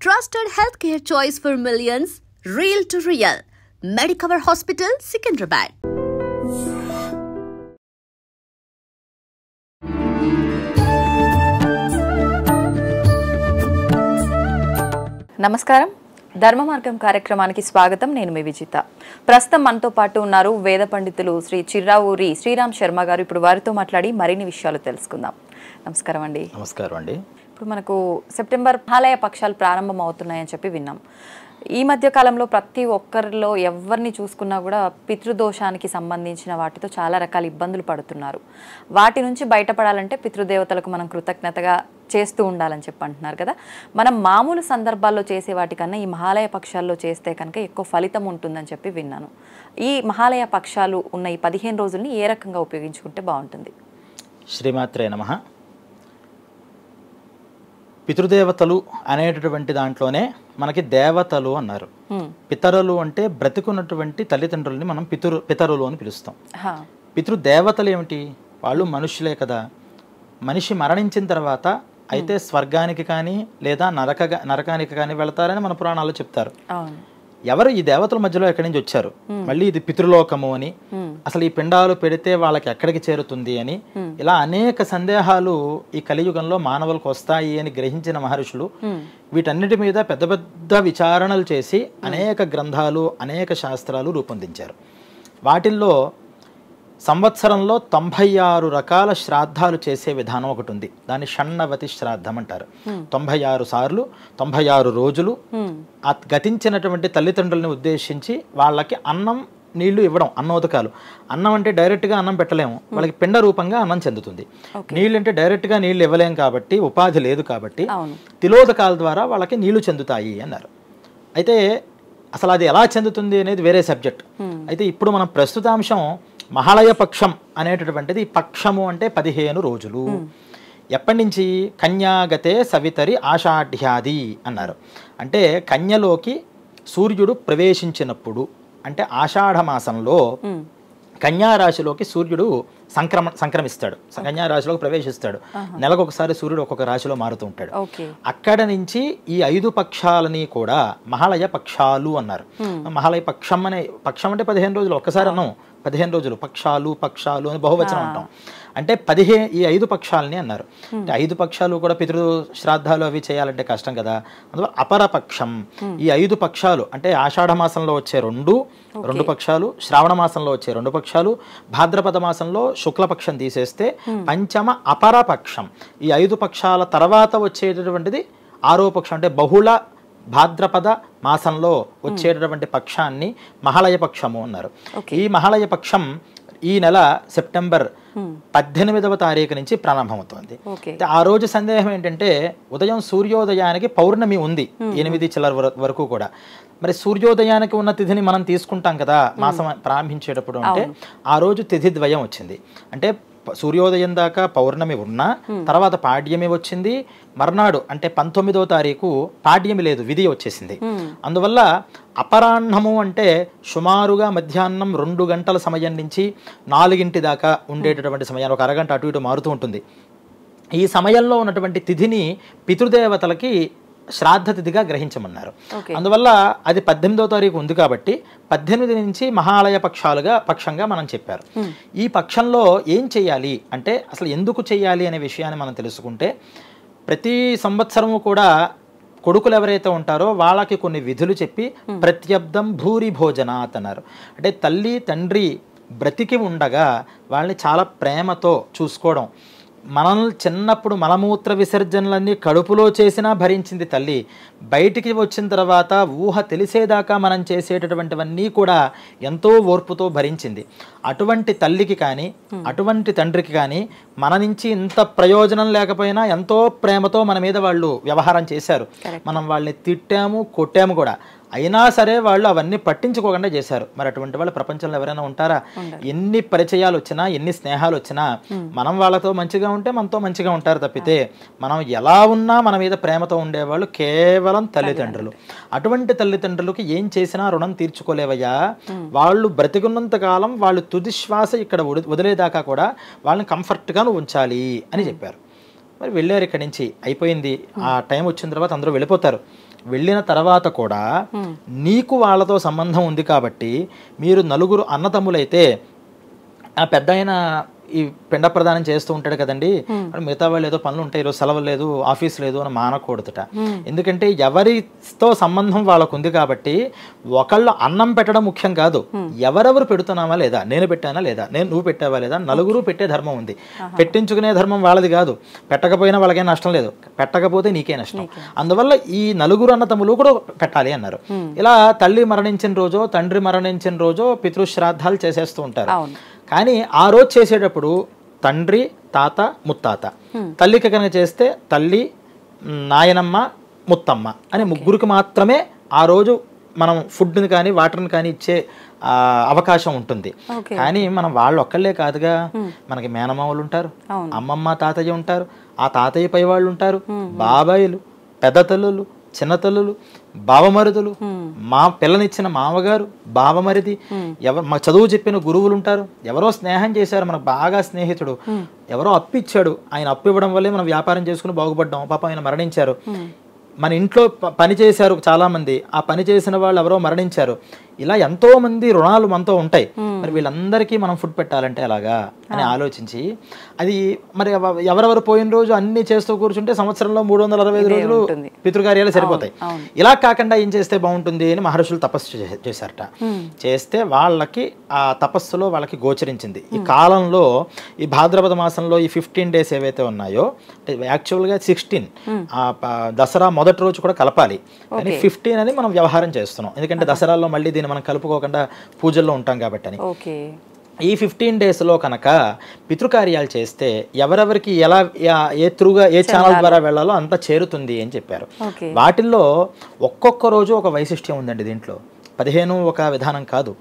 Trusted healthcare choice for millions, real to real. Medicover Hospital, Secunderabad. నమస్కారం ధర్మ మార్గం కార్యక్రమానికి స్వాగతం. నేను మీ విజిత. ప్రస్తుతం మనతో పాటు ఉన్నారు వేద పండితులు శ్రీ చిర్రావూరి శ్రీరామ్ శర్మ గారు. ఇప్పుడు వారితో మాట్లాడి మరిన్ని విషయాలు తెలుసుకుందాం. నమస్కారం అండి. నమస్కారం అండి. ఇప్పుడు మనకు సెప్టెంబర్ మహాలయ పక్షాలు ప్రారంభం అవుతున్నాయని చెప్పి విన్నాం. ఈ మధ్య కాలంలో ప్రతి ఒక్కరిలో ఎవరిని చూసుకున్నా కూడా పితృదోషానికి సంబంధించిన వాటితో చాలా రకాల ఇబ్బందులు పడుతున్నారు. వాటి నుంచి బయటపడాలంటే పితృదేవతలకు మనం కృతజ్ఞతగా చేస్తూ ఉండాలని చెప్పి అంటున్నారు కదా. మనం మామూలు సందర్భాల్లో చేసే వాటికన్నా ఈ మహాలయ పక్షాల్లో చేస్తే కనుక ఎక్కువ ఫలితం ఉంటుందని చెప్పి విన్నాను. ఈ మహాలయ పక్షాలు ఉన్న ఈ 15 రోజుల్ని ఏ రకంగా ఉపయోగించుకుంటే బాగుంటుంది? శ్రీమాత్రే నమః. పితృదేవతలు అనేటటువంటి దాంట్లోనే మనకి దేవతలు అన్నారు. పితరులు అంటే బ్రతికున్నటువంటి తల్లిదండ్రులని మనం పితరులు అని పిలుస్తాం. పితృదేవతలు ఏమిటి? వాళ్ళు మనుషులే కదా. మనిషి మరణించిన తర్వాత అయితే స్వర్గానికి కానీ లేదా నరకానికి కానీ వెళతారని మన పురాణాలు చెప్తారు. ఎవరు ఈ దేవతల మధ్యలో ఎక్కడి నుంచి వచ్చారు? మళ్ళీ ఇది పితృలోకము అని, అసలు ఈ పిండాలు పెడితే వాళ్ళకి ఎక్కడికి చేరుతుంది అని, ఇలా అనేక సందేహాలు ఈ కలియుగంలో మానవులకు వస్తాయి అని గ్రహించిన మహర్షులు వీటన్నిటి మీద పెద్ద పెద్ద విచారణలు చేసి అనేక గ్రంథాలు అనేక శాస్త్రాలు రూపొందించారు. వాటిల్లో సంవత్సరంలో 96 రకాల శ్రాద్ధాలు చేసే విధానం ఒకటి ఉంది. దాన్ని షణ్ణవతి శ్రాద్ధం అంటారు. 96 సార్లు 96 రోజులు గతించినటువంటి తల్లిదండ్రులని ఉద్దేశించి వాళ్ళకి అన్నం నీళ్లు ఇవ్వడం. అన్నోదకాలు. అన్నం అంటే డైరెక్ట్గా అన్నం పెట్టలేము, వాళ్ళకి పిండ రూపంగా అన్నం చెందుతుంది. నీళ్ళు అంటే డైరెక్ట్గా నీళ్ళు ఇవ్వలేము కాబట్టి, ఉపాధి లేదు కాబట్టి తిలోదకాల ద్వారా వాళ్ళకి నీళ్లు చెందుతాయి అన్నారు. అయితే అసలు అది ఎలా చెందుతుంది అనేది వేరే సబ్జెక్ట్. అయితే ఇప్పుడు మనం ప్రస్తుతాంశం మహాలయ పక్షం అనేటటువంటిది. పక్షము అంటే 15 రోజులు. ఎప్పటి నుంచి? కన్యాగతే సవితరి ఆషాఢ్యాది అన్నారు. అంటే కన్యలోకి సూర్యుడు ప్రవేశించినప్పుడు, అంటే ఆషాఢ మాసంలో కన్యారాశిలోకి సూర్యుడు సంక్రమిస్తాడు, కన్యారాశిలోకి ప్రవేశిస్తాడు. నెలకు ఒకసారి సూర్యుడు ఒక్కొక్క రాశిలో మారుతూ ఉంటాడు. అక్కడ నుంచి ఈ 5 పక్షాలని కూడా మహాలయ పక్షాలు అన్నారు. మహాలయ పక్షం అంటే 15 రోజులు. ఒక్కసారి అన్నాం 15 రోజులు. పక్షాలు అని బహువచనం అంటాం. అంటే ఈ 5 పక్షాలని అన్నారు. అంటే 5 పక్షాలు కూడా పితృ శ్రాద్ధాలు అవి చేయాలంటే కష్టం కదా. అందువల్ల అపరపక్షం. ఈ 5 పక్షాలు అంటే ఆషాఢ మాసంలో వచ్చే రెండు పక్షాలు, శ్రావణ మాసంలో వచ్చే 2 పక్షాలు, భాద్రపద మాసంలో శుక్లపక్షం తీసేస్తే పంచమ అపరపక్షం. ఈ 5 పక్షాల తర్వాత వచ్చేటటువంటిది 6వ పక్షం. అంటే బహుళ భాద్రపద మాసంలో వచ్చేటటువంటి పక్షాన్ని మహాలయ పక్షము అన్నారు. ఈ మహాలయ పక్షం ఈ నెల సెప్టెంబర్ 18వ తారీఖు నుంచి ప్రారంభమవుతోంది. ఆ రోజు సందేహం ఏంటంటే ఉదయం సూర్యోదయానికి పౌర్ణమి ఉంది 8 చిల్లర వరకు కూడా. మరి సూర్యోదయానికి ఉన్న తిథిని మనం తీసుకుంటాం కదా మాసం ప్రారంభించేటప్పుడు. అంటే ఆ రోజు తిథి ద్వయం వచ్చింది. అంటే సూర్యోదయం దాకా పౌర్ణమి ఉన్నా తర్వాత పాడ్యమి వచ్చింది. మర్నాడు అంటే 19వ తారీఖు పాడ్యమి లేదు, విధి వచ్చేసింది. అందువల్ల అపరాహ్నము అంటే సుమారుగా మధ్యాహ్నం 2 గంటల సమయం నుంచి 4 దాకా ఉండేటటువంటి సమయాన్ని ఒక అరగంట అటు ఇటు మారుతూ ఉంటుంది. ఈ సమయంలో ఉన్నటువంటి తిథిని పితృదేవతలకి శ్రాద్ధ తిథిగా గ్రహించమన్నారు. అందువల్ల అది 18వ తారీఖు ఉంది కాబట్టి 18 నుంచి మహాలయ పక్షంగా మనం చెప్పారు. ఈ పక్షంలో ఏం చెయ్యాలి అంటే, అసలు ఎందుకు చెయ్యాలి అనే విషయాన్ని మనం తెలుసుకుంటే, ప్రతి సంవత్సరము కూడా కొడుకులు ఎవరైతే ఉంటారో వాళ్ళకి కొన్ని విధులు చెప్పి ప్రత్యబ్దం భూరి భోజనాత్ అన్నారు. అంటే తల్లి తండ్రి బ్రతికి ఉండగా వాళ్ళని చాలా ప్రేమతో చూసుకోవడం. మనల్ని చిన్నప్పుడు మలమూత్ర విసర్జనలన్నీ కడుపులో చేసినా భరించింది తల్లి. బయటికి వచ్చిన తర్వాత ఊహ తెలిసేదాకా మనం చేసేటటువంటివన్నీ కూడా ఎంతో ఓర్పుతో భరించింది. అటువంటి తల్లికి కానీ అటువంటి తండ్రికి కానీ మన నుంచి ఇంత ప్రయోజనం లేకపోయినా ఎంతో ప్రేమతో మన మీద వాళ్ళు వ్యవహారం చేశారు. మనం వాళ్ళని తిట్టాము, కొట్టాము కూడా. అయినా సరే వాళ్ళు అవన్నీ పట్టించుకోకుండా చేశారు. మరి అటువంటి వాళ్ళు ప్రపంచంలో ఎవరైనా ఉంటారా? ఎన్ని పరిచయాలు వచ్చినా, ఎన్ని స్నేహాలు వచ్చినా మనం వాళ్ళతో మంచిగా ఉంటే మనతో మంచిగా ఉంటారు తప్పితే, మనం ఎలా ఉన్నా మన మీద ప్రేమతో ఉండేవాళ్ళు కేవలం తల్లిదండ్రులు. అటువంటి తల్లిదండ్రులకి ఏం చేసినా రుణం తీర్చుకోలేవయ్యా. వాళ్ళు బ్రతికున్నంత కాలం వాళ్ళు తుది శ్వాస ఇక్కడ వదిలేదాకా కూడా వాళ్ళని కంఫర్ట్గా నువ్వు ఉంచాలి అని చెప్పారు. మరి వెళ్ళారు. ఇక్కడి నుంచి అయిపోయింది. ఆ టైం వచ్చిన తర్వాత అందరూ వెళ్ళిపోతారు. వెళ్ళిన తర్వాత కూడా నీకు వాళ్ళతో సంబంధం ఉంది కాబట్టి మీరు నలుగురు అన్నతమ్ములైతే ఆ పెద్ద ఆయన ఈ పిండ ప్రదానం చేస్తూ ఉంటాడు కదండి, మిగతా వాళ్ళు ఏదో పనులు ఉంటాయి, ఈరోజు సెలవు లేదు, ఆఫీస్ లేదు అని మానకూడదుట. ఎందుకంటే ఎవరితో సంబంధం వాళ్ళకు ఉంది కాబట్టి ఒకళ్ళు అన్నం పెట్టడం ముఖ్యం కాదు, ఎవరెవరు పెడుతున్నామా లేదా, నేను పెట్టానా లేదా, నువ్వు పెట్టావా లేదా, నలుగురు పెట్టే ధర్మం ఉంది. పెట్టించుకునే ధర్మం వాళ్ళది కాదు, పెట్టకపోయినా వాళ్ళకేం నష్టం లేదు, పెట్టకపోతే నీకే నష్టం. అందువల్ల ఈ నలుగురు అన్నతమ్ములు కూడా పెట్టాలి అన్నారు. ఇలా తల్లి మరణించిన రోజో తండ్రి మరణించిన రోజో పితృశ్రాద్ధాలు చేసేస్తూ ఉంటారు. కానీ ఆ రోజు చేసేటప్పుడు తండ్రి, తాత, ముత్తాత, తల్లికి కనుక చేస్తే తల్లి, నాయనమ్మ, ముత్తమ్మ అని ముగ్గురికి మాత్రమే ఆ రోజు మనం ఫుడ్ని కానీ వాటర్ని కానీ ఇచ్చే అవకాశం ఉంటుంది. కానీ మనం వాళ్ళు ఒక్కళ్ళే కాదుగా, మనకి మేనమామలు ఉంటారు, అమ్మమ్మ తాతయ్య ఉంటారు, ఆ తాతయ్య పై వాళ్ళు ఉంటారు, బాబాయిలు, పెద్ద తల్లులు, చిన్న తల్లులు, బావమరుదులు, మా పిల్లనిచ్చిన మామగారు, బావమరిది, మా చదువు చెప్పిన గురువులు ఉంటారు, ఎవరో స్నేహం చేశారు, మనకు బాగా స్నేహితుడు ఎవరో అప్పు ఇచ్చాడు, ఆయన అప్పు ఇవ్వడం వల్లే మనం వ్యాపారం చేసుకుని బాగుపడ్డాం, పాపం ఆయన మరణించారు. మన ఇంట్లో పని చేశారు చాలా మంది, ఆ పని చేసిన వాళ్ళు ఎవరో మరణించారు. ఇలా ఎంతో మంది రుణాలు మనతో ఉంటాయి. మరి వీళ్ళందరికీ మనం ఫుడ్ పెట్టాలంటే అలాగా అని ఆలోచించి, అది మరి ఎవరెవరు పోయిన రోజు అన్ని చేస్తూ కూర్చుంటే సంవత్సరంలో 365 రోజులు పితృకార్యాలు సరిపోతాయి. ఇలా కాకుండా ఏం చేస్తే బాగుంటుంది అని మహర్షులు తపస్సు చేశారట. చేస్తే వాళ్ళకి ఆ తపస్సులో వాళ్ళకి గోచరించింది, ఈ కాలంలో ఈ భాద్రపద మాసంలో ఈ 15 days ఏవైతే ఉన్నాయో, యాక్చువల్గా 16 దసరా మొదటి రోజు కూడా కలపాలి, కానీ 15 అని మనం వ్యవహారం చేస్తున్నాం. ఎందుకంటే దసరాలో మళ్ళీ దీన్ని మనం కలుపుకోకుండా పూజల్లో ఉంటాం కాబట్టి అని. ఈ 15 daysలో కనుక పితృకార్యాలు చేస్తే ఎవరెవరికి ఎలా ఏ త్రూగా ఏ ఛానల్ ద్వారా వెళ్ళాలో అంత చేరుతుంది అని చెప్పారు. వాటిల్లో ఒక్కొక్క రోజు ఒక వైశిష్ట్యం ఉందండి. దీంట్లో 15 ఒక విధానం కాదు.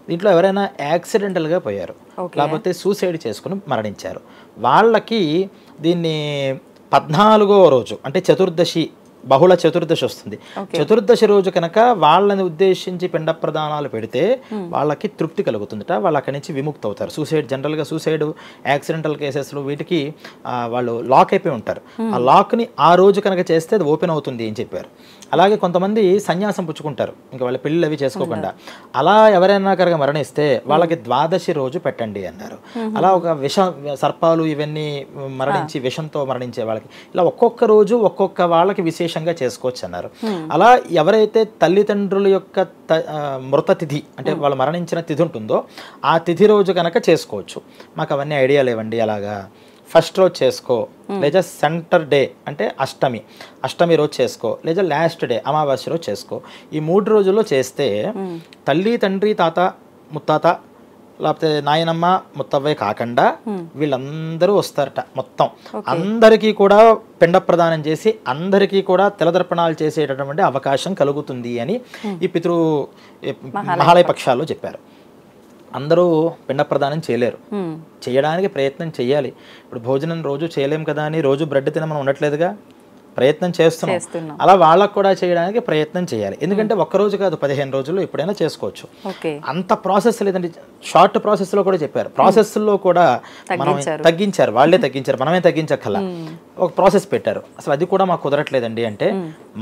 దీంట్లో ఎవరైనా యాక్సిడెంటల్గా పోయారు, లేకపోతే సూసైడ్ చేసుకుని మరణించారు, వాళ్ళకి దీన్ని 14వ రోజు అంటే చతుర్దశి, బహుళ చతుర్దశి వస్తుంది. చతుర్దశి రోజు కనుక వాళ్ళని ఉద్దేశించి పిండ ప్రదానాలు పెడితే వాళ్ళకి తృప్తి కలుగుతుందట, వాళ్ళు అక్కడి నుంచి విముక్తి అవుతారు. సూసైడ్ జనరల్గా సూసైడ్ యాక్సిడెంటల్ కేసెస్లో వీటికి వాళ్ళు లాక్ అయిపోయి ఉంటారు. ఆ లాక్ని ఆ రోజు కనుక చేస్తే అది ఓపెన్ అవుతుంది అని చెప్పారు. అలాగే కొంతమంది సన్యాసం పుచ్చుకుంటారు, ఇంకా వాళ్ళ పెళ్ళి అవి చేసుకోకుండా. అలా ఎవరైనా కనుక మరణిస్తే వాళ్ళకి ద్వాదశి రోజు పెట్టండి అన్నారు. అలా ఒక సర్పాలు ఇవన్నీ మరణించి విషంతో మరణించే వాళ్ళకి ఇలా ఒక్కొక్క రోజు ఒక్కొక్క వాళ్ళకి విశేషంగా చేసుకోవచ్చు అన్నారు. అలా ఎవరైతే తల్లిదండ్రుల యొక్క మృత తిథి అంటే వాళ్ళు మరణించిన తిథి ఉంటుందో ఆ తిథి రోజు కనుక చేసుకోవచ్చు. మాకు అవన్నీ ఐడియా లేవండి, అలాగా ఫస్ట్ రోజు చేసుకో, లేదా సెంటర్ డే అంటే అష్టమి రోజు చేసుకో, లేదా లాస్ట్ డే అమావాస్య రోజు చేసుకో. ఈ 3 రోజుల్లో చేస్తే తల్లి, తండ్రి, తాత, ముత్తాత, లేకపోతే నాయనమ్మ, ముత్తవ్వే కాకుండా వీళ్ళందరూ వస్తారట. మొత్తం అందరికీ కూడా పిండ ప్రదానం చేసి అందరికీ కూడా తెలదర్పణాలు చేసేటటువంటి అవకాశం కలుగుతుంది అని ఈ మహాలయ పక్షాల్లో చెప్పారు. అందరూ పిండ ప్రదానం చేయలేరు, చేయడానికి ప్రయత్నం చేయాలి. ఇప్పుడు భోజనం రోజు చేయలేం కదా అని రోజు బ్రెడ్ తిన మనం ఉండట్లేదుగా, ప్రయత్నం చేస్తున్నాం. అలా వాళ్ళకు కూడా చేయడానికి ప్రయత్నం చేయాలి. ఎందుకంటే ఒక్కరోజు కాదు, 15 రోజుల్లో ఎప్పుడైనా చేసుకోవచ్చు. అంత ప్రాసెస్ లేదండి, షార్ట్ ప్రాసెస్లో కూడా చెప్పారు. ప్రాసెస్లో కూడా మనం తగ్గించారు, వాళ్ళే తగ్గించారు, మనమే తగ్గించక్కల ఒక ప్రాసెస్ పెట్టారు. అసలు అది కూడా మాకు కుదరట్లేదండి అంటే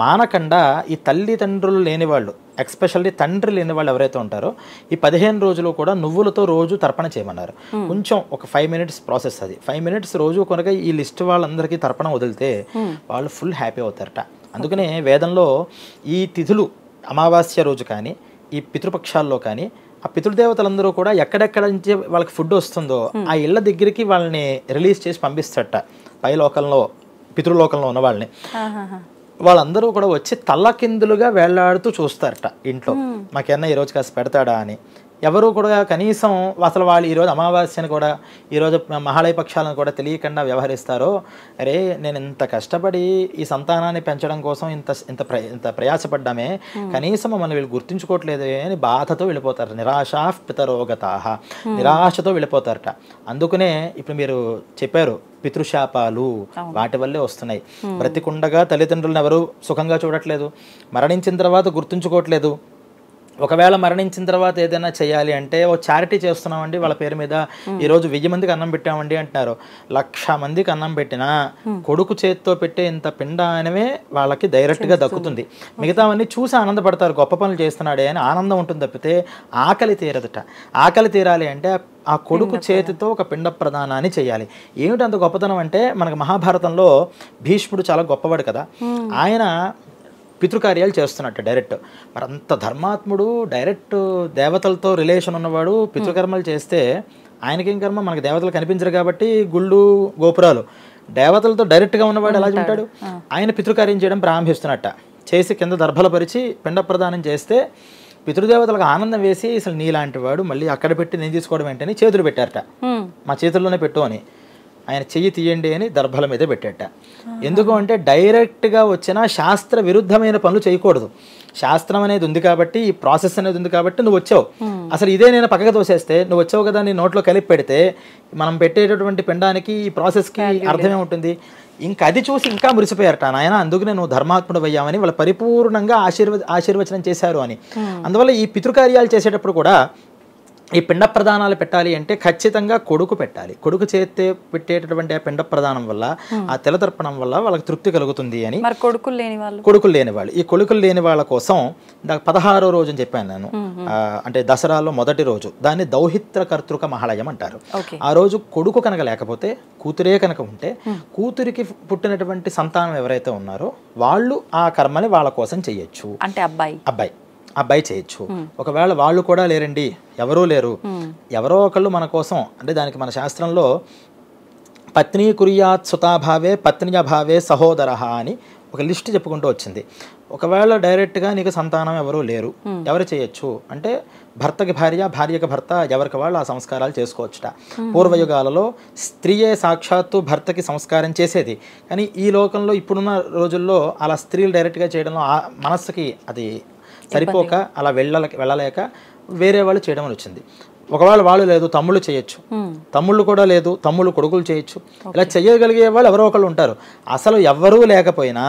మానకుండా ఈ తల్లిదండ్రులు లేని వాళ్ళు, ఎక్స్పెషల్లీ తండ్రి లేని వాళ్ళు ఎవరైతే ఉంటారో ఈ 15 రోజులు కూడా నువ్వులతో రోజు తర్పణ చేయమన్నారు. కొంచెం ఒక 5 minutes ప్రాసెస్, అది 5 minutes రోజు కొనగా ఈ లిస్ట్ వాళ్ళందరికీ తర్పణ వదిలితే వాళ్ళు ఫుల్ హ్యాపీ అవుతారట. అందుకనే వేదంలో ఈ తిథులు అమావాస్య రోజు కానీ ఈ పితృపక్షాల్లో కానీ ఆ పితృదేవతలందరూ కూడా ఎక్కడెక్కడ నుంచి వాళ్ళకి ఫుడ్ వస్తుందో ఆ ఇళ్ల దగ్గరికి వాళ్ళని రిలీజ్ చేసి పంపిస్తారట. పై లోకంలో పితృలోకంలో ఉన్న వాళ్ళని వాళ్ళందరూ కూడా వచ్చి తల్లకిందులుగా వేళ్లాడుతూ చూస్తారట ఇంట్లో, మాకేమన్నా ఈరోజు కాస్త పెడతాడా అని. ఎవరు కూడా కనీసం అసలు వాళ్ళు ఈరోజు అమావాస్యను కూడా ఈరోజు మహాలయ పక్షాలను కూడా తెలియకుండా వ్యవహరిస్తారో, అరే నేను ఇంత కష్టపడి ఈ సంతానాన్ని పెంచడం కోసం ఇంత ప్రయాసపడ్డామే, కనీసం మమ్మల్ని వీళ్ళు గుర్తించుకోవట్లేదే అని బాధతో వెళ్ళిపోతారు. నిరాశా పితరోగతాః, నిరాశతో వెళ్ళిపోతారట. అందుకనే ఇప్పుడు మీరు చెప్పారు పితృశాపాలు వాటి వల్లే వస్తున్నాయి. బ్రతికుండగా తల్లిదండ్రులను ఎవరు సుఖంగా చూడట్లేదు, మరణించిన తర్వాత గుర్తుంచుకోవట్లేదు, ఒకవేళ మరణించిన తర్వాత ఏదైనా చేయాలి అంటే ఓ చారిటీ చేస్తున్నామండి వాళ్ళ పేరు మీద ఈరోజు 1000 మందికి అన్నం పెట్టామండి అంటున్నారు. 1,00,000 మందికి అన్నం పెట్టినా కొడుకు చేతితో పెట్టే ఇంత పిండానమే వాళ్ళకి డైరెక్ట్గా దక్కుతుంది. మిగతావన్నీ చూసి ఆనందపడతారు, గొప్ప పనులు చేస్తున్నాడే అని ఆనందం ఉంటుంది తప్పితే ఆకలి తీరదట. ఆకలి తీరాలి అంటే ఆ కొడుకు చేతితో ఒక పిండ ప్రదానాన్ని చేయాలి. ఏమిటి అంత గొప్పతనం అంటే మనకు మహాభారతంలో భీష్ముడు చాలా గొప్పవాడు కదా, ఆయన పితృకార్యాలు చేస్తున్నట్టు డైరెక్ట్. మరి అంత ధర్మాత్ముడు డైరెక్ట్ దేవతలతో రిలేషన్ ఉన్నవాడు పితృకర్మలు చేస్తే ఆయనకేం కర్మ, మనకు దేవతలు కనిపించరు కాబట్టి గుళ్ళు గోపురాలు, దేవతలతో డైరెక్ట్గా ఉన్నవాడు ఎలా ఉంటాడు. ఆయన పితృకార్యం చేయడం ప్రారంభిస్తున్నట్ట. చేసి కింద దర్భల పరిచి పిండ ప్రదానం చేస్తే పితృదేవతలకు ఆనందం వేసి అసలు నీలాంటి వాడు మళ్ళీ అక్కడ పెట్టి నేను తీసుకోవడం ఏంటని చేతులు పెట్టారట. మా చేతుల్లోనే పెట్టు అని. ఆయన చెయ్యి తీయండి అని దర్భల మీద పెట్టేట. ఎందుకు అంటే డైరెక్ట్గా వచ్చిన శాస్త్ర విరుద్ధమైన పనులు చేయకూడదు. శాస్త్రం అనేది ఉంది కాబట్టి, ఈ ప్రాసెస్ అనేది ఉంది కాబట్టి నువ్వు వచ్చావు. అసలు ఇదే నేను పక్కకు తోసేస్తే నువ్వు వచ్చావు కదా, నీ నోట్లో కలిపి పెడితే మనం పెట్టేటటువంటి పిండానికి ఈ ప్రాసెస్కి అర్థమే ఉంటుంది. ఇంకా అది చూసి ఇంకా మురిసిపోయారట నాయన, అందుకు నేను ధర్మాత్ముడు అయ్యామని వాళ్ళు పరిపూర్ణంగా ఆశీర్వచనం చేశారు అని. అందువల్ల ఈ పితృకార్యాలు చేసేటప్పుడు కూడా ఈ పిండ ప్రదానాలు పెట్టాలి అంటే ఖచ్చితంగా కొడుకు పెట్టాలి. కొడుకు చేస్తే పెట్టేటటువంటి ఆ పిండ ప్రదానం వల్ల, ఆ తెలతర్పణం వల్ల వాళ్ళకి తృప్తి కలుగుతుంది అని. కొడుకులు లేని వాళ్ళు ఈ కొడుకులు లేని వాళ్ళ కోసం 16వ రోజు అని చెప్పాను నేను, అంటే దసరాలో మొదటి రోజు, దాన్ని దౌహిత్ర కర్తృక మహాళయం అంటారు. ఆ రోజు కొడుకు కనుక లేకపోతే, కూతురే కనుక ఉంటే, కూతురికి పుట్టినటువంటి సంతానం ఎవరైతే ఉన్నారో వాళ్ళు ఆ కర్మని వాళ్ళ కోసం చెయ్యొచ్చు. అంటే అబ్బాయి చేయొచ్చు. ఒకవేళ వాళ్ళు కూడా లేరండి, ఎవరూ లేరు, ఎవరో ఒకళ్ళు మన కోసం, అంటే దానికి మన శాస్త్రంలో పత్ని కుర్యాత్ సుతాభావే పత్నియభావే సహోదర అని ఒక లిస్ట్ చెప్పుకుంటూ వచ్చింది. ఒకవేళ డైరెక్ట్గా నీకు సంతానం ఎవరూ లేరు, ఎవరు చేయొచ్చు అంటే భర్తకి భార్య, భార్యకి భర్త, ఎవరికి వాళ్ళు ఆ సంస్కారాలు చేసుకోవచ్చుట. పూర్వయుగాలలో స్త్రీయే సాక్షాత్తు భర్తకి సంస్కారం చేసేది. కానీ ఈ లోకంలో ఇప్పుడున్న రోజుల్లో అలా స్త్రీలు డైరెక్ట్గా చేయడంలో మనస్సుకి అది సరిపోక అలా వెళ్ళలేక వేరే వాళ్ళు చేయడం వచ్చింది. ఒకవేళ వాళ్ళు లేదు, తమ్ముళ్ళు చేయొచ్చు. తమ్ముళ్ళు కూడా లేదు, తమ్ముళ్ళు కొడుకులు చేయొచ్చు. ఇలా చేయగలిగే వాళ్ళు ఎవరో ఒకళ్ళు ఉంటారు. అసలు ఎవరూ లేకపోయినా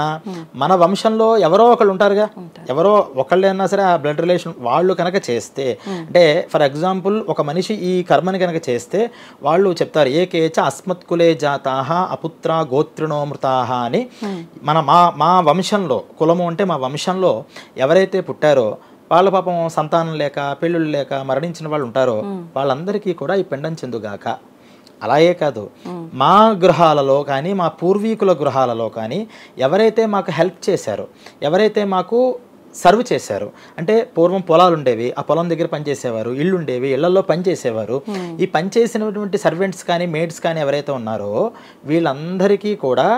మన వంశంలో ఎవరో ఒకళ్ళు ఉంటారుగా, ఎవరో ఒకళ్ళైనా సరే ఆ బ్లడ్ రిలేషన్ వాళ్ళు కనుక చేస్తే, అంటే ఫర్ ఎగ్జాంపుల్ ఒక మనిషి ఈ కర్మని కనుక చేస్తే వాళ్ళు చెప్తారు ఏకేచ అస్మత్కులే జాతాహ అపుత్ర గోత్రిణోమృతాహ అని. మా వంశంలో, కులము అంటే మా వంశంలో ఎవరైతే పుట్టారో వాళ్ళ పాపం సంతానం లేక, పెళ్ళిళ్ళు లేక మరణించిన వాళ్ళు ఉంటారో వాళ్ళందరికీ కూడా ఈ పిండం చెందుగాక. అలాగే కాదు, మా గృహాలలో కానీ, మా పూర్వీకుల గృహాలలో కానీ ఎవరైతే మాకు హెల్ప్ చేశారో, ఎవరైతే మాకు సర్వ్ చేశారు, అంటే పూర్వం పొలాలు ఉండేవి, ఆ పొలం దగ్గర పనిచేసేవారు, ఇళ్ళు ఉండేవి, ఇళ్లలో పనిచేసేవారు, ఈ పనిచేసినటువంటి సర్వెంట్స్ కానీ మేడ్స్ కానీ ఎవరైతే ఉన్నారో వీళ్ళందరికీ కూడా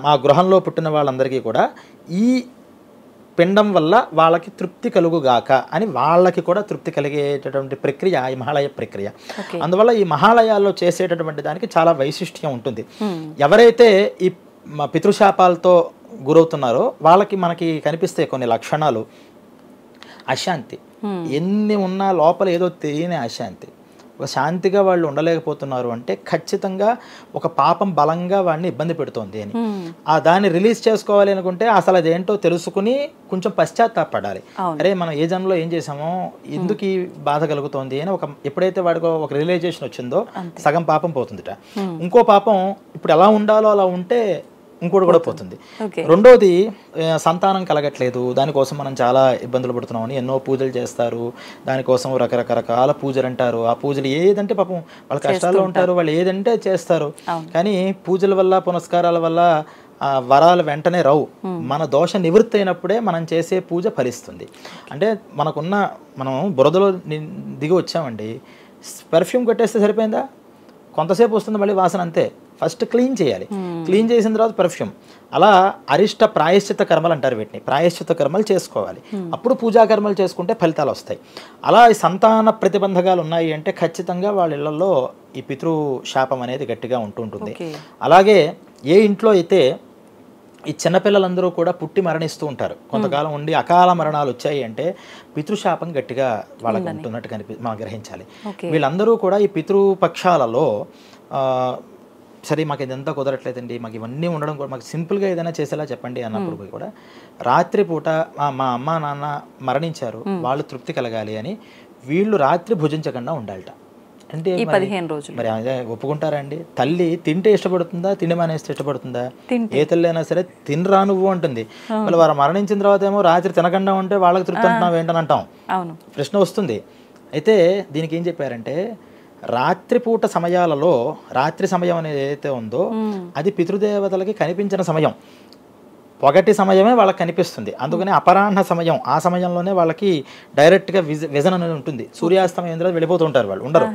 మా గృహంలో పుట్టిన వాళ్ళందరికీ కూడా ఈ పిండం వల్ల వాళ్ళకి తృప్తి కలుగుగాక అని వాళ్ళకి కూడా తృప్తి కలిగేటటువంటి ప్రక్రియ ఈ మహాలయ ప్రక్రియ. అందువల్ల ఈ మహాలయాల్లో చేసేటటువంటి దానికి చాలా వైశిష్ట్యం ఉంటుంది. ఎవరైతే ఈ పితృశాపాలతో గురవుతున్నారో వాళ్ళకి మనకి కనిపిస్తే కొన్ని లక్షణాలు. అశాంతి, ఎన్ని ఉన్నా లోపల ఏదో తెలియని అశాంతి, ఒక శాంతిగా వాళ్ళు ఉండలేకపోతున్నారు అంటే ఖచ్చితంగా ఒక పాపం బలంగా వాడిని ఇబ్బంది పెడుతోంది అని. దాన్ని రిలీజ్ చేసుకోవాలి అనుకుంటే అసలు అదేంటో తెలుసుకుని కొంచెం పశ్చాత్తాపడాలి. అరే మనం ఏ జన్మలో ఏం చేసామో, ఎందుకు ఈ బాధ కలుగుతోంది అని ఎప్పుడైతే వాడికి ఒక రియలైజేషన్ వచ్చిందో సగం పాపం పోతుందిట. ఇంకో పాపం ఇప్పుడు ఎలా ఉండాలో అలా ఉంటే ఇంకోటి కూడా పోతుంది. రెండోది సంతానం కలగట్లేదు, దానికోసం మనం చాలా ఇబ్బందులు పడుతున్నాం అని ఎన్నో పూజలు చేస్తారు, దానికోసం రకరకాల పూజలు అంటారు. ఆ పూజలు ఏదంటే పాపం వాళ్ళ కష్టాల్లో ఉంటారు, వాళ్ళు ఏదంటే చేస్తారు. కానీ పూజల వల్ల పునస్కారాల వల్ల వరాలు వెంటనే రావు. మన దోష నివృత్తి అయినప్పుడే మనం చేసే పూజ ఫలిస్తుంది. అంటే మనం బురదలో దిగి వచ్చామండి, పెర్ఫ్యూమ్ కొట్టేస్తే సరిపోయిందా? కొంతసేపు వస్తుంది మళ్ళీ వాసన, అంతే. ఫస్ట్ క్లీన్ చేయాలి, క్లీన్ చేసిన తర్వాత పర్ఫ్యూమ్. అలా అరిష్ట ప్రాయశ్చిత కర్మలు అంటారు వీటిని. ప్రాయశ్చిత కర్మలు చేసుకోవాలి, అప్పుడు పూజా కర్మలు చేసుకుంటే ఫలితాలు వస్తాయి. అలా సంతాన ప్రతిబంధకాలు ఉన్నాయి అంటే ఖచ్చితంగా వాళ్ళ ఇళ్లలో ఈ పితృ శాపం అనేది గట్టిగా ఉంటుంటుంది. అలాగే ఏ ఇంట్లో అయితే ఈ చిన్నపిల్లలందరూ కూడా పుట్టి మరణిస్తూ ఉంటారు, కొంతకాలం ఉండి అకాల మరణాలు వచ్చాయి అంటే పితృశాపం గట్టిగా వాళ్ళకి ఉంటున్నట్టు మనం గ్రహించాలి. వీళ్ళందరూ కూడా ఈ పితృపక్షాలలో సరే మాకు ఇదంతా కుదరట్లేదండి, మాకు ఇవన్నీ ఉండడం కూడా మాకు సింపుల్గా ఏదైనా చేసేలా చెప్పండి అన్నప్పుడు కూడా రాత్రిపూట మా అమ్మ నాన్న మరణించారు, వాళ్ళు తృప్తి కలగాలి అని వీళ్ళు రాత్రి భుజించకుండా ఉండాలట. అంటే 15 రోజులు మరి అదే ఒప్పుకుంటారా అండి? తల్లి తింటే ఇష్టపడుతుందా, తిండి మానేస్తే ఇష్టపడుతుందా? ఏ తల్లి అయినా సరే తినరా నువ్వు అంటుంది. మళ్ళీ వారు మరణించిన తర్వాత ఏమో రాత్రి తినకుండా ఉంటే వాళ్ళకి తృప్తి అంటున్నావు ఏంటని అంటాం, ప్రశ్న వస్తుంది. అయితే దీనికి ఏం చెప్పారంటే రాత్రిపూట సమయాలలో రాత్రి సమయం అనేది ఏదైతే ఉందో అది పితృదేవతలకి కనిపించిన సమయం. పొగటి సమయమే వాళ్ళకి కనిపిస్తుంది, అందుకని అపరాహ్న సమయం, ఆ సమయంలోనే వాళ్ళకి డైరెక్ట్గా విజన్ అనేది ఉంటుంది. సూర్యాస్తమయం ఎందులో వెళ్ళిపోతూ ఉంటారు, వాళ్ళు ఉండరు.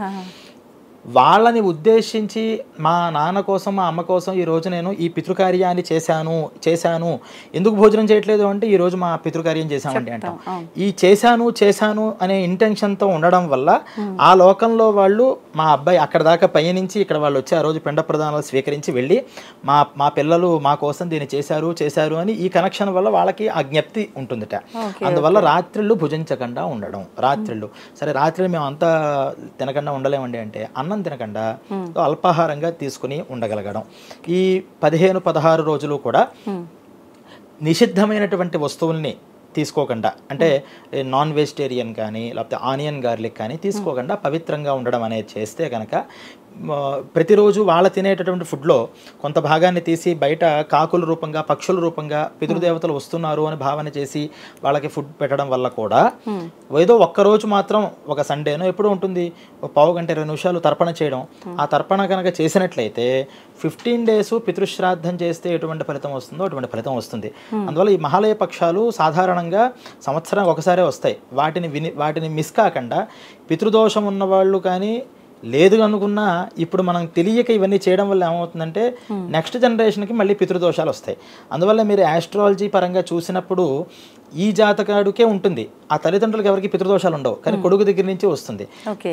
వాళ్ళని ఉద్దేశించి మా నాన్న కోసం మా అమ్మ కోసం ఈరోజు నేను ఈ పితృకార్యాన్ని చేశాను ఎందుకు భోజనం చేయట్లేదు అంటే ఈరోజు మా పితృకార్యం చేశామండి అంటాం. ఈ చేశాను అనే ఇంటెన్షన్తో ఉండడం వల్ల ఆ లోకంలో వాళ్ళు మా అబ్బాయి అక్కడ దాకా పయనించి ఇక్కడ వాళ్ళు వచ్చి ఆ రోజు పిండ ప్రదానాలు స్వీకరించి వెళ్ళి మా పిల్లలు మా కోసం దీన్ని చేశారు అని ఈ కనెక్షన్ వల్ల వాళ్ళకి ఆ జ్ఞప్తి ఉంటుందిట. అందువల్ల రాత్రిళ్ళు భుజించకుండా ఉండడం. రాత్రిళ్ళు సరే రాత్రి మేము అంతా తినకుండా ఉండలేమండి అంటే అన్నం తినకుండా అల్పాహారంగా తీసుకుని ఉండగలగడం. ఈ 15-16 రోజులు కూడా నిషిద్ధమైనటువంటి వస్తువుల్ని తీసుకోకుండా, అంటే నాన్ వెజిటేరియన్ కానీ లేకపోతే ఆనియన్ గార్లిక్ కానీ తీసుకోకుండా పవిత్రంగా ఉండడం అనేది చేస్తే కనుక ప్రతిరోజు వాళ్ళ తినేటటువంటి ఫుడ్లో కొంత భాగాన్ని తీసి బయట కాకుల రూపంగా పక్షుల రూపంగా పితృదేవతలు వస్తున్నారు అని భావన చేసి వాళ్ళకి ఫుడ్ పెట్టడం వల్ల కూడా ఏదో ఒక్కరోజు మాత్రం ఒక సండేనో ఎప్పుడు ఉంటుంది, ఒక పావు గంట 20 నిమిషాలు తర్పణ చేయడం. ఆ తర్పణ కనుక చేసినట్లయితే 15 డేస్ పితృశ్రాద్ధం చేస్తే ఎటువంటి ఫలితం వస్తుందో అటువంటి ఫలితం వస్తుంది. అందువల్ల ఈ మహాలయ పక్షాలు సాధారణంగా సంవత్సరం ఒకసారే వస్తాయి. వాటిని మిస్ కాకుండా పితృదోషం ఉన్నవాళ్ళు కానీ లేదు అనుకున్నా ఇప్పుడు మనం తెలియక ఇవన్నీ చేయడం వల్ల ఏమవుతుందంటే నెక్స్ట్ జనరేషన్కి మళ్ళీ పితృదోషాలు వస్తాయి. అందువల్ల మీరు ఆస్ట్రాలజీ పరంగా చూసినప్పుడు ఈ జాతకాడుకే ఉంటుంది, ఆ తల్లిదండ్రులకు ఎవరికి పితృదోషాలు ఉండవు, కానీ కొడుకు దగ్గర నుంచి వస్తుంది.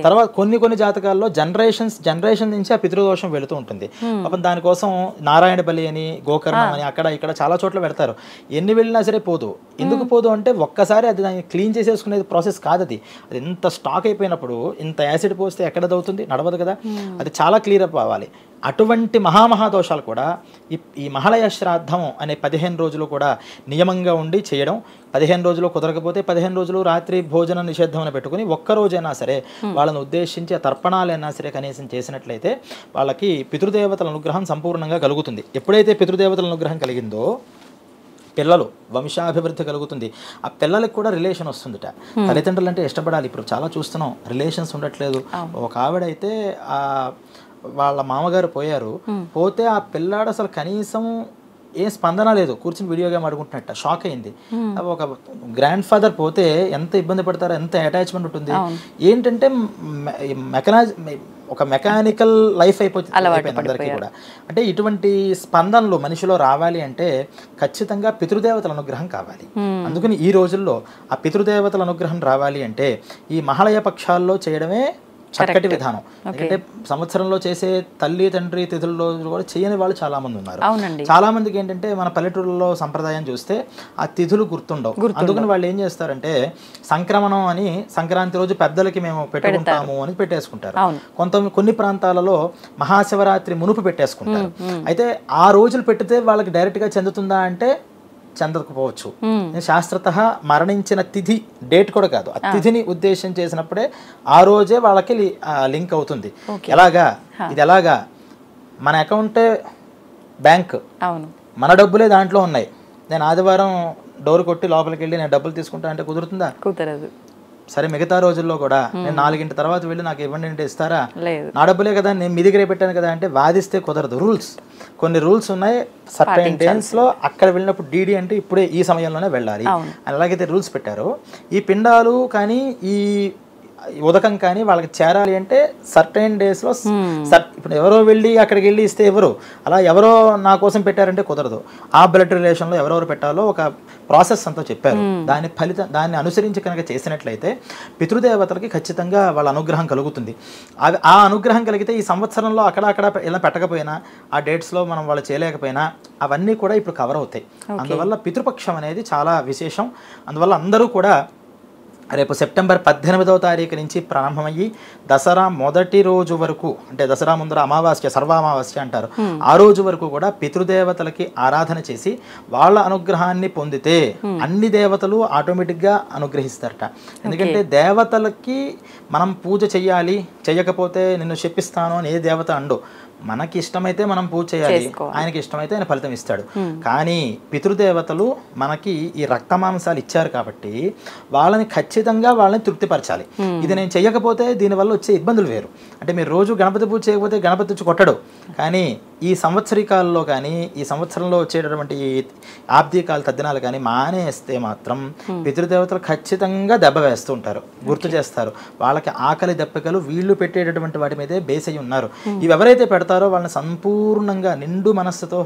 తర్వాత కొన్ని జాతకాల్లో జనరేషన్ నుంచి ఆ పితృదోషం వెళుతూ ఉంటుంది. పాపం దానికోసం నారాయణ బలి అని గోకర్ణం అని అక్కడ ఇక్కడ చాలా చోట్ల పెడతారు. ఎన్ని వెళ్ళినా సరే పోదు. ఎందుకు పోదు అంటే ఒక్కసారి అది దాన్ని క్లీన్ చేసేసుకునేది ప్రాసెస్ కాదు. అది ఎంత స్టాక్ అయిపోయినప్పుడు ఇంత యాసిడ్ పోస్తే ఎక్కడ దవుతుంది, నడవదు కదా. అది చాలా క్లియర్ అప్ అవ్వాలి. అటువంటి మహాదోషాలు కూడా ఈ మహాలయ శ్రాద్ధం అనే 15 రోజులు కూడా నియమంగా ఉండి చేయడం. 15 రోజులు కుదరకపోతే 15 రోజులు రాత్రి భోజన నిషేధం అని పెట్టుకుని ఒక్కరోజైనా సరే వాళ్ళని ఉద్దేశించి ఆ తర్పణాలైనా సరే కనీసం చేసినట్లయితే వాళ్ళకి పితృదేవతల అనుగ్రహం సంపూర్ణంగా కలుగుతుంది. ఎప్పుడైతే పితృదేవతల అనుగ్రహం కలిగిందో పిల్లలు వంశాభివృద్ధి కలుగుతుంది. ఆ పిల్లలకు కూడా రిలేషన్ వస్తుందిట. తల్లిదండ్రులు అంటే ఇష్టపడాలి. ఇప్పుడు చాలా చూస్తున్నాం రిలేషన్స్ ఉండట్లేదు. ఒక ఆవిడైతే వాళ్ళ మామగారు పోతే ఆ పిల్లాడు అసలు కనీసం ఏ స్పందన లేదు, కూర్చుని వీడియో గేమ్ ఆడుకుంటున్నట్ట. షాక్ అయింది. ఒక గ్రాండ్ ఫాదర్ పోతే ఎంత ఇబ్బంది పడతారో, ఎంత అటాచ్మెంట్ ఉంటుంది. ఏంటంటే ఒక మెకానికల్ లైఫ్ అయిపోయింది అందరికీ కూడా. అంటే ఇటువంటి స్పందనలు మనిషిలో రావాలి అంటే ఖచ్చితంగా పితృదేవతల అనుగ్రహం కావాలి. అందుకని ఈ రోజుల్లో ఆ పితృదేవతల అనుగ్రహం రావాలి అంటే ఈ మహాలయ పక్షాల్లో చేయడమే చక్కటి విధానం. ఎందుకంటే సంవత్సరంలో చేసే తల్లి తండ్రి తిథుల్లో కూడా చేయని వాళ్ళు చాలా మంది ఉన్నారు. చాలా మందికి ఏంటంటే మన పల్లెటూరులో సంప్రదాయం చూస్తే ఆ తిథులు గుర్తుండవు. అందుకని వాళ్ళు ఏం చేస్తారంటే సంక్రమణం అని సంక్రాంతి రోజు పెద్దలకి మేము పెట్టుకుంటాము అని పెట్టేసుకుంటారు. కొన్ని ప్రాంతాలలో మహాశివరాత్రి మునుపు పెట్టేసుకుంటారు. అయితే ఆ రోజులు పెట్టితే వాళ్ళకి డైరెక్ట్ గా చెందుతుందా అంటే చెందకపోవచ్చు. శాస్త్రత మరణించిన తిథి డేట్ కూడా కాదు, ఆ తిథిని ఉద్దేశం చేసినప్పుడే ఆ రోజే వాళ్ళకి లింక్ అవుతుంది. ఇది ఎలాగా మన అకౌంటే బ్యాంక్, మన డబ్బులే దాంట్లో ఉన్నాయి. నేను ఆదివారం డోర్ కొట్టి లోపలికి వెళ్ళి నేను డబ్బులు తీసుకుంటా అంటే కుదురుతుందా? కుదరదు. సరే మిగతా రోజుల్లో కూడా నేను 4 తర్వాత వెళ్ళి నాకు ఇవ్వండి అంటే ఇస్తారా? నా డబ్బులే కదా, నేను మీ దగ్గరే పెట్టాను కదా అంటే వాదిస్తే కుదరదు. కొన్ని రూల్స్ ఉన్నాయి. సర్టైన్ డేస్ లో అక్కడ వెళ్ళినప్పుడు డీడీ అంటే ఇప్పుడే ఈ సమయంలోనే వెళ్ళాలి. అలాగైతే రూల్స్ పెట్టారు. ఈ పిండాలు కానీ ఈ ఉదకం కానీ వాళ్ళకి చేరాలి అంటే సర్టైన్ డేస్లో ఇప్పుడు ఎవరో వెళ్ళి అక్కడికి వెళ్ళి ఇస్తే అలా ఎవరో నా కోసం పెట్టారంటే కుదరదు. ఆ బ్లడ్ రిలేషన్లో ఎవరెవరు పెట్టాలో ఒక ప్రాసెస్ అంతా చెప్పారు. దాన్ని అనుసరించి కనుక చేసినట్లయితే పితృదేవతలకి ఖచ్చితంగా వాళ్ళ అనుగ్రహం కలుగుతుంది. ఆ అనుగ్రహం కలిగితే ఈ సంవత్సరంలో అక్కడ ఇలా పెట్టకపోయినా ఆ డేట్స్లో మనం వాళ్ళు చేయలేకపోయినా అవన్నీ కూడా ఇప్పుడు కవర్ అవుతాయి. అందువల్ల పితృపక్షం అనేది చాలా విశేషం. అందువల్ల అందరూ కూడా రేపు సెప్టెంబర్ 18వ తారీఖు నుంచి ప్రారంభమయ్యి దసరా మొదటి రోజు వరకు, అంటే దసరా ముందర అమావాస్య, సర్వామావాస్య అంటారు, ఆ రోజు వరకు కూడా పితృదేవతలకి ఆరాధన చేసి వాళ్ళ అనుగ్రహాన్ని పొందితే అన్ని దేవతలు ఆటోమేటిక్గా అనుగ్రహిస్తారట. ఎందుకంటే దేవతలకి మనం పూజ చెయ్యాలి, చెయ్యకపోతే నిన్ను శపిస్తాను అని ఏ దేవత అండు. మనకి ఇష్టమైతే మనం పూజ చేయాలి, ఆయనకి ఇష్టమైతే ఆయన ఫలితం ఇస్తాడు. కానీ పితృదేవతలు మనకి ఈ రక్త మాంసాలు ఇచ్చారు కాబట్టి వాళ్ళని ఖచ్చితంగా వాళ్ళని తృప్తిపరచాలి. ఇది నేను చెయ్యకపోతే దీనివల్ల వచ్చే ఇబ్బందులు వేరు. అంటే మీరు రోజు గణపతి పూజ చేయకపోతే గణపతి వచ్చి కొట్టడు. కానీ ఈ సంవత్సరికాల్లో కానీ ఈ సంవత్సరంలో వచ్చేటటువంటి ఆబ్దికాలు తద్దినాలు కానీ మానేస్తే మాత్రం పితృదేవతలు ఖచ్చితంగా దెబ్బ వేస్తూ ఉంటారు, గుర్తు చేస్తారు. వాళ్ళకి ఆకలి దెబ్బకలు వీళ్ళు పెట్టేటటువంటి వాటి మీదే బేస్ అయి ఉన్నారు. ఇవి ఎవరైతే పెడతారో వాళ్ళని సంపూర్ణంగా నిండు మనస్సుతో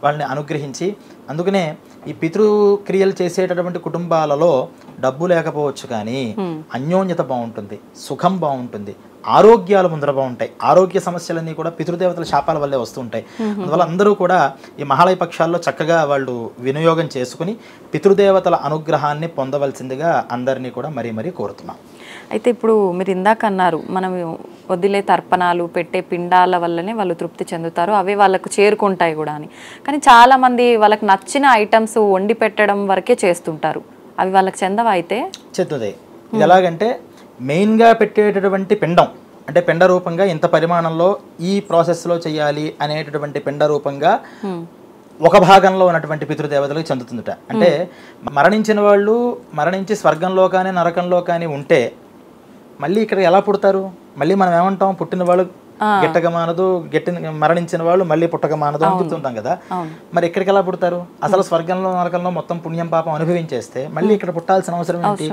వాళ్ళని అనుగ్రహించి, అందుకనే ఈ పితృక్రియలు చేసేటటువంటి కుటుంబాలలో డబ్బు లేకపోవచ్చు కానీ అన్యోన్యత బాగుంటుంది, సుఖం బాగుంటుంది, ఆరోగ్యాలు ముందర బాగుంటాయి. ఆరోగ్య సమస్యలన్నీ కూడా పితృదేవతల శాపాల వల్లే వస్తుంటాయి. అందువల్ల అందరూ కూడా ఈ మహాలయ పక్షాల్లో చక్కగా వాళ్ళు వినియోగం చేసుకుని పితృదేవతల అనుగ్రహాన్ని పొందవలసిందిగా అందరినీ కూడా మరీ మరీ కోరుతున్నాం. అయితే ఇప్పుడు మీరు ఇందాక అన్నారు, మనం వదిలే తర్పణాలు పెట్టే పిండాల వల్లనే వాళ్ళు తృప్తి చెందుతారు, అవే వాళ్ళకు చేరుకుంటాయి కూడా అని. కానీ చాలామంది వాళ్ళకి నచ్చిన ఐటమ్స్ వండి పెట్టడం వరకే చేస్తుంటారు, అవి వాళ్ళకి చెందవా? అయితే చెందుతాయి. ఇది ఎలాగంటే మెయిన్గా పెట్టేటటువంటి పిండం, అంటే పిండ రూపంగా ఇంత పరిమాణంలో ఈ ప్రాసెస్లో చేయాలి అనేటటువంటి పిండ రూపంగా ఒక భాగంలో ఉన్నటువంటి పితృదేవతలకు చెందుతుందట. అంటే మరణించిన వాళ్ళు మరణించి స్వర్గంలో కానీ నరకంలో కానీ ఉంటే మళ్ళీ ఇక్కడ ఎలా పుడతారు? మళ్ళీ మనం ఏమంటాం, పుట్టిన వాళ్ళు గిట్టక మానదు, మరణించిన వాళ్ళు మళ్ళీ పుట్టక మానదు అని చెప్తుంటాం కదా. మరి ఇక్కడికి ఎలా పుడతారు? అసలు స్వర్గంలో నరకంలో మొత్తం పుణ్యం పాపం అనుభవించేస్తే మళ్ళీ ఇక్కడ పుట్టాల్సిన అవసరం ఏంటి?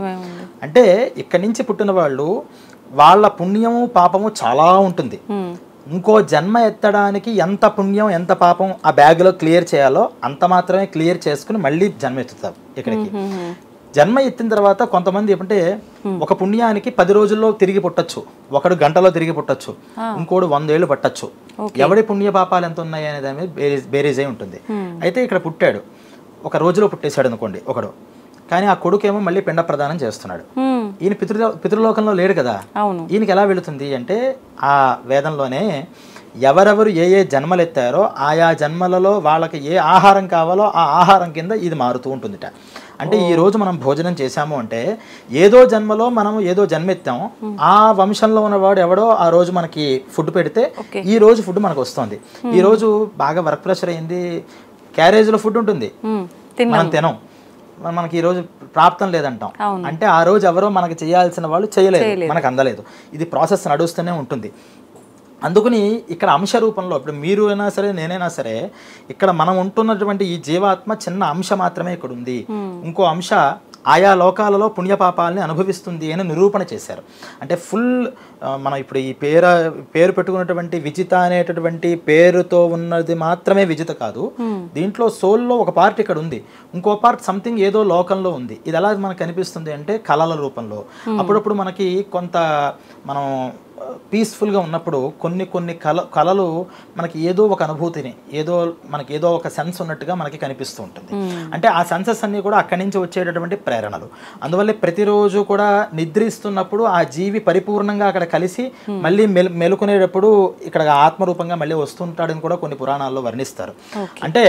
అంటే ఇక్కడి నుంచి పుట్టిన వాళ్ళు వాళ్ళ పుణ్యము పాపము చాలా ఉంటుంది. ఇంకో జన్మ ఎత్తడానికి ఎంత పుణ్యం ఎంత పాపం ఆ బ్యాగ్లో క్లియర్ చేయాలో అంత మాత్రమే క్లియర్ చేసుకుని మళ్ళీ జన్మ ఎత్తుతారు ఇక్కడికి. జన్మ ఎత్తిన తర్వాత కొంతమంది ఏమంటే ఒక పుణ్యానికి 10 రోజుల్లో తిరిగి పుట్టచ్చు, ఒకడు గంటలో తిరిగి పుట్టచ్చు, ఇంకోడు 100 ఏళ్ళు పట్టచ్చు. ఎవడి పుణ్య పాపాలు ఎంత ఉన్నాయి అనే దాని మీద బేరీజ్ అయి ఉంటుంది. అయితే ఇక్కడ పుట్టాడు, ఒక రోజులో పుట్టేశాడు అనుకోండి ఒకడు, కానీ ఆ కొడుకేమో మళ్ళీ పిండ ప్రదానం చేస్తున్నాడు. ఈయన పితృలోకంలో లేడు కదా, ఈయనకి ఎలా వెళుతుంది అంటే ఆ వేదంలోనే ఎవరెవరు ఏ ఏ జన్మలు ఎత్తారో ఆయా జన్మలలో వాళ్ళకి ఏ ఆహారం కావాలో ఆ ఆహారం కింద ఇది మారుతూ ఉంటుందిట. అంటే ఈ రోజు మనం భోజనం చేశాము అంటే ఏదో జన్మలో మనం ఏదో జన్మెత్తాం, ఆ వంశంలో ఉన్నవాడు ఎవడో ఆ రోజు మనకి ఫుడ్ పెడితే ఈ రోజు ఫుడ్ మనకు వస్తుంది. ఈ రోజు బాగా వర్క్ ప్రెషర్ అయింది, క్యారేజ్లో ఫుడ్ ఉంటుంది, మనం తినం, మనకి ఈ రోజు ప్రాప్తం లేదంటాం. అంటే ఆ రోజు ఎవరో మనకి చేయాల్సిన వాళ్ళు చేయలేదు, మనకు అందలేదు. ఇది ప్రాసెస్ నడుస్తూనే ఉంటుంది. అందుకని ఇక్కడ అంశ రూపంలో ఇప్పుడు మీరు అయినా సరే నేనైనా సరే ఇక్కడ మనం ఉంటున్నటువంటి ఈ జీవాత్మ చిన్న అంశ మాత్రమే ఇక్కడ ఉంది. ఇంకో అంశ ఆయా లోకాలలో పుణ్యపాపాలని అనుభవిస్తుంది అని నిరూపణ చేశారు. అంటే ఫుల్ మనం ఇప్పుడు ఈ పేరు పెట్టుకున్నటువంటి విజిత అనేటటువంటి పేరుతో ఉన్నది మాత్రమే విజిత కాదు. దీంట్లో సోల్లో ఒక పార్ట్ ఇక్కడ ఉంది, ఇంకో పార్ట్ సంథింగ్ ఏదో లోకంలో ఉంది. ఇది ఎలా మనకు కనిపిస్తుంది అంటే కళల రూపంలో. అప్పుడప్పుడు మనకి కొంత మనం పీస్ఫుల్గా ఉన్నప్పుడు కొన్ని కళలు మనకి ఏదో ఒక అనుభూతిని, మనకి ఏదో ఒక సెన్స్ ఉన్నట్టుగా మనకి కనిపిస్తూ ఉంటుంది. అంటే ఆ సెన్సెస్ అన్నీ కూడా అక్కడి నుంచి వచ్చేటటువంటి ప్రేరణలు. అందువల్లే ప్రతిరోజు కూడా నిద్రిస్తున్నప్పుడు ఆ జీవి పరిపూర్ణంగా అక్కడ కలిసి మళ్ళీ మెలుకునేటప్పుడు ఇక్కడ ఆత్మరూపంగా మళ్ళీ వస్తుంటాడని కూడా కొన్ని పురాణాల్లో వర్ణిస్తారు. అంటే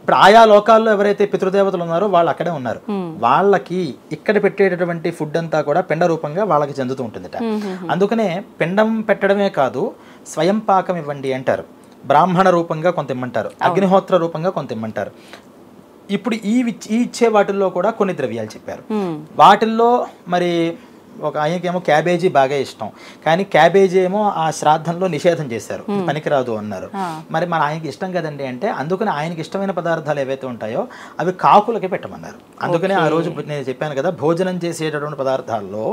ఇప్పుడు ఆయా లోకాల్లో ఎవరైతే పితృదేవతలు ఉన్నారో వాళ్ళు అక్కడే ఉన్నారు. వాళ్ళకి ఇక్కడ పెట్టేటటువంటి ఫుడ్ అంతా కూడా పిండ రూపంగా వాళ్ళకి చెందుతూ ఉంటుందట. అందుకనే పిండం పెట్టడమే కాదు, స్వయం పాకం ఇవ్వండి అంటారు. బ్రాహ్మణ రూపంగా కొంత ఇమ్మంటారు, అగ్నిహోత్ర రూపంగా కొంత ఇమ్మంటారు. ఇప్పుడు ఈ ఇచ్చే వాటిల్లో కూడా కొన్ని ద్రవ్యాలు చెప్పారు. వాటిల్లో మరి ఒక ఆయనకేమో క్యాబేజీ బాగా ఇష్టం, కానీ క్యాబేజీ ఏమో ఆ శ్రాద్ధంలో నిషేధం చేశారు, పనికిరాదు అన్నారు. మరి మన ఆయనకి ఇష్టం కదండి అంటే అందుకని ఆయనకి ఇష్టమైన పదార్థాలు ఏవైతే ఉంటాయో అవి కాకులకి పెట్టమన్నారు. అందుకనే ఆ రోజు నేను చెప్పాను కదా, భోజనం చేసేటటువంటి పదార్థాల్లో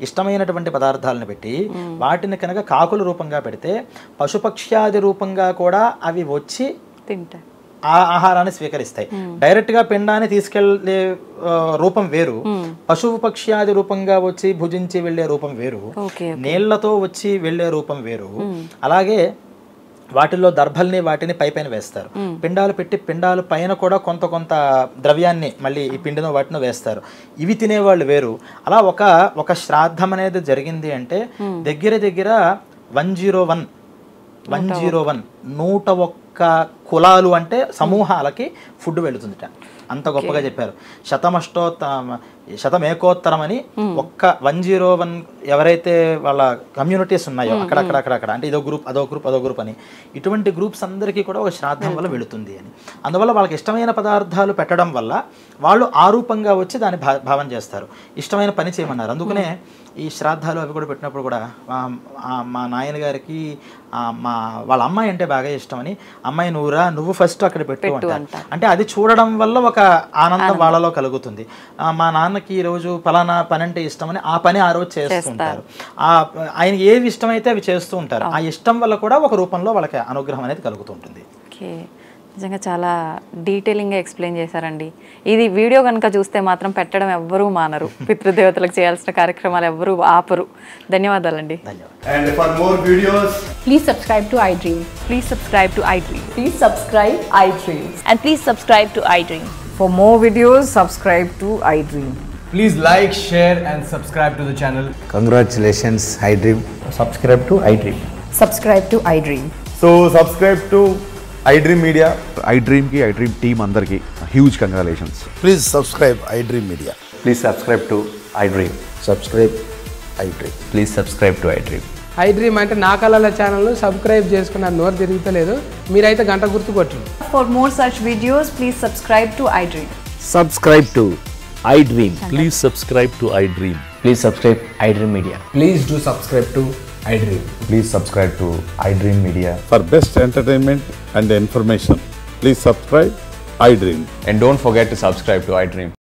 ఇష్టమైనటువంటి పదార్థాలను పెట్టి వాటిని కనుక కాకుల రూపంగా పెడితే పశుపక్ష్యాది రూపంగా కూడా అవి వచ్చి తింటాయి, ఆ ఆహారాన్ని స్వీకరిస్తాయి. డైరెక్ట్ గా పిండాన్ని తీసుకెళ్లే రూపం వేరు, పశువు పక్ష్యాది రూపంగా వచ్చి భుజించి వెళ్లే రూపం వేరు, నీళ్లతో వచ్చి వెళ్లే రూపం వేరు. అలాగే వాటిల్లో దర్భల్ని వాటిని పైన వేస్తారు. పిండాలు పెట్టి పిండాలు పైన కూడా కొంత ద్రవ్యాన్ని మళ్ళీ ఈ పిండినో వాటినో వేస్తారు. ఇవి తినేవాళ్ళు వేరు. అలా ఒక శ్రాద్ధం అనేది జరిగింది అంటే దగ్గర 101 101 కులాలు అంటే సమూహాలకి ఫుడ్ వెళుతుందిట. అంత గొప్పగా చెప్పారు. శతమేకోత్తరం అని 101 ఎవరైతే వాళ్ళ కమ్యూనిటీస్ ఉన్నాయో అక్కడ అంటే ఇదో గ్రూప్ అదో గ్రూప్ అని ఇటువంటి గ్రూప్స్ అందరికీ కూడా ఒక శ్రాద్ధం వల్ల వెళుతుంది అని. అందువల్ల వాళ్ళకి ఇష్టమైన పదార్థాలు పెట్టడం వల్ల వాళ్ళు ఆరూపంగా వచ్చి దాన్ని భావన చేస్తారు. ఇష్టమైన పని చేయమన్నారు. అందుకనే ఈ శ్రాద్ధాలు అవి కూడా పెట్టినప్పుడు కూడా మా నాయన గారికి వాళ్ళ అమ్మాయి అంటే బాగా ఇష్టమని, అమ్మాయి నువ్వు ఫస్ట్ అక్కడ పెట్టు అంటారు. అంటే అది చూడడం వల్ల ఒక ఆనందం వాళ్ళలో కలుగుతుంది. మా నాన్నకి ఈ రోజు ఫలానా పని అంటే ఇష్టమని ఆ పని ఆ రోజు చేస్తుంటారు. ఆయనకి ఏవి ఇష్టమైతే అవి చేస్తూ ఉంటారు. ఆ ఇష్టం వల్ల కూడా ఒక రూపంలో వాళ్ళకి అనుగ్రహం అనేది కలుగుతుంటుంది. నిజంగా చాలా డీటెయిలింగ్గా ఎక్స్ప్లెయిన్ చేశారండి. ఇది వీడియో కనుక చూస్తే మాత్రం పెట్టడం ఎవ్వరూ మానరు. పితృదేవతలకు చేయాల్సిన కార్యక్రమాలు ఎవ్వరూ ఆపరు. ధన్యవాదాలండి. And for more videos, please subscribe to iDream. Please subscribe to iDream. Please subscribe iDream. And please subscribe to iDream. For more videos, subscribe to iDream. please like, share and subscribe to the channel. Congratulations, iDream. Subscribe to iDream. Subscribe to iDream. So subscribe to iDream Media. iDream ki iDream team andarki huge congratulations. Please subscribe iDream Media. Please subscribe to iDream. Subscribe iDream. Please subscribe to iDream. iDream అంటే నా కళల ఛానల్ను subscribe చేసుకున్న నోరు తిరుగుతలేదు. మీరైతే గంట గుర్తు కొట్టండి. For more such videos, please subscribe to iDream. Subscribe to iDream. Please subscribe to iDream. Please subscribe iDream Media. Please do subscribe to iDream. Please subscribe to iDream Media. For best entertainment and information, please subscribe iDream. And don't forget to subscribe to iDream.